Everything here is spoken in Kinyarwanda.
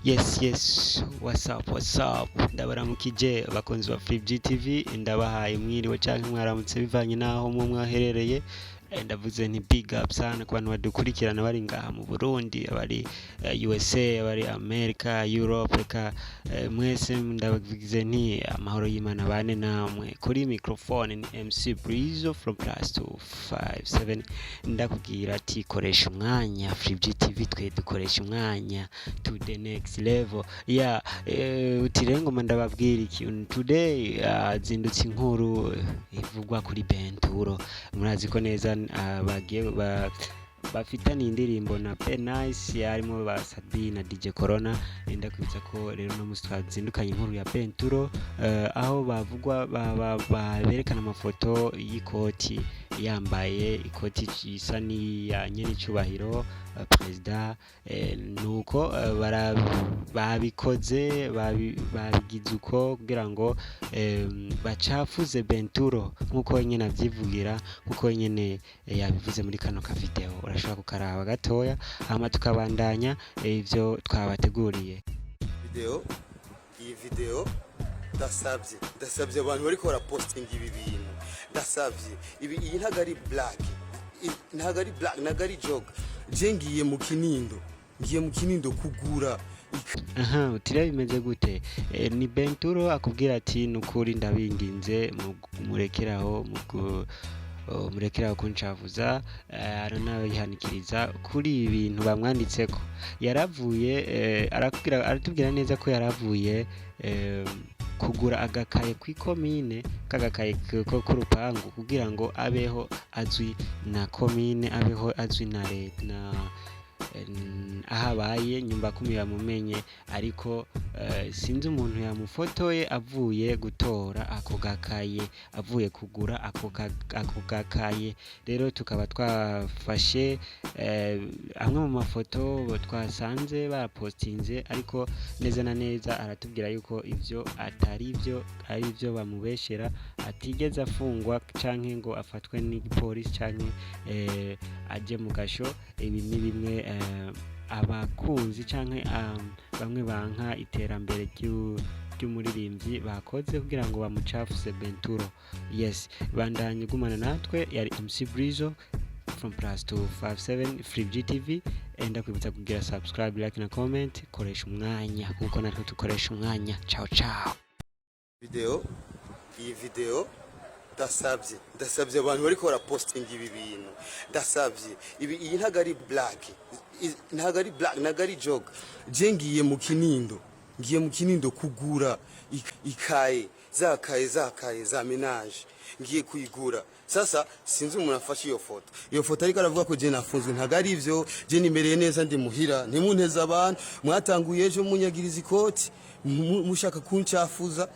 Yes, what's up? Ndabaramukije abakunzi ba Free GTV, ndabahaye mwiriwe canke mwaramutse bivanye naho mu mwaherereye. Ndavuze nti big up sana ku bantu badukurikirana bari ngaha mu Burundi, abari USA, abari America, Europe, ka mwese ndabavuze nti amahoro y'Imana bane namwe. Kuri microphone ni MC Breezo from +257. Ndakubwira ati koresha umwanya, Free GTV twe dukoresha umwanya to the next level. Utirengo ndababwira iki today, zindutse inkuru ivugwa kuri Bain Turo. Murazi ko neza bafitanye indirimbo na Bain yarimo ba Sabi na DJ Corona. Ndakwitsa ko rero no musazindukanye inkuru ya Bain Turo, aho bavugwa berekana amafoto y'ikoti, yambaye ikoti isa ni ya nyene cyubahiro president, nuko babikoze babigize uko kugira ngo bacafuze Bain Turo nkuko nyene avyivugira, nkuko nyene yabivuze muri kano ka video. Urashobora kukaraba gatoya hama tukabandanya ivyo twabateguriye. Iyi video ndasabye abantu bari ko posting ibi bintu, ndasabye iyi ntagari black, ntagari jog, ngiye mu Kinindo kugura. Utira bimeze gute? Ni Bain Turo akubwira ati nukuri ndabinginze murekeraho murekeraho kuncavuza, aranawe yihanikiriza kuri ibintu bamwanditseko. Yaravuye aratubwira neza ko yaravuye kugura agakaye kw'ikomine, kagakaye ko kurupangu kugira ngo abeho azwi na komine, abeho azwi na leta na ahabaye nyumba kumi bamumenye, ariko sinzi umuntu yamufotoye avuye gutora ako gakaye, avuye kugura ako gakaye. Rero tukaba twafashe amwe mu mafoto twasanze bapostinze, ariko neza na neza aratubwira yuko ivyo atari byo, ari byo bamubeshera, atigeze afungwa canke ngo afatwe n'igipolisi canke aje mu gasho. Ibi ni bimwe abakunzi canke bamwe banka iterambere ry'umuririmbyi bakoze kugira ngo bamucafuse Bain Turo. Yes, bandanye gumana natwe. Yari MC Breezo from +257 Free GTV. Enda kwibutsa kugira subscribe, like na comment. Koresha umwanya kuko natwe tukoresha umwanya. Ciao. Iyi video ndasabye abantu bari ko posting ibi bintu, ndasabye iyi ntagari black, ntagari jog, ngiye mu Kinindo kugura ikaye za menage, ngiye kuyigura. Sasa sinzi umuntu afashe iyo foto ariko aravuga ko je nafunzwe. Ntagari ivyo, je nimereye neza ndi muhira, ntimunteza abantu mwatanguye ejo munyagiriza ikoti mushaka kuncafuza.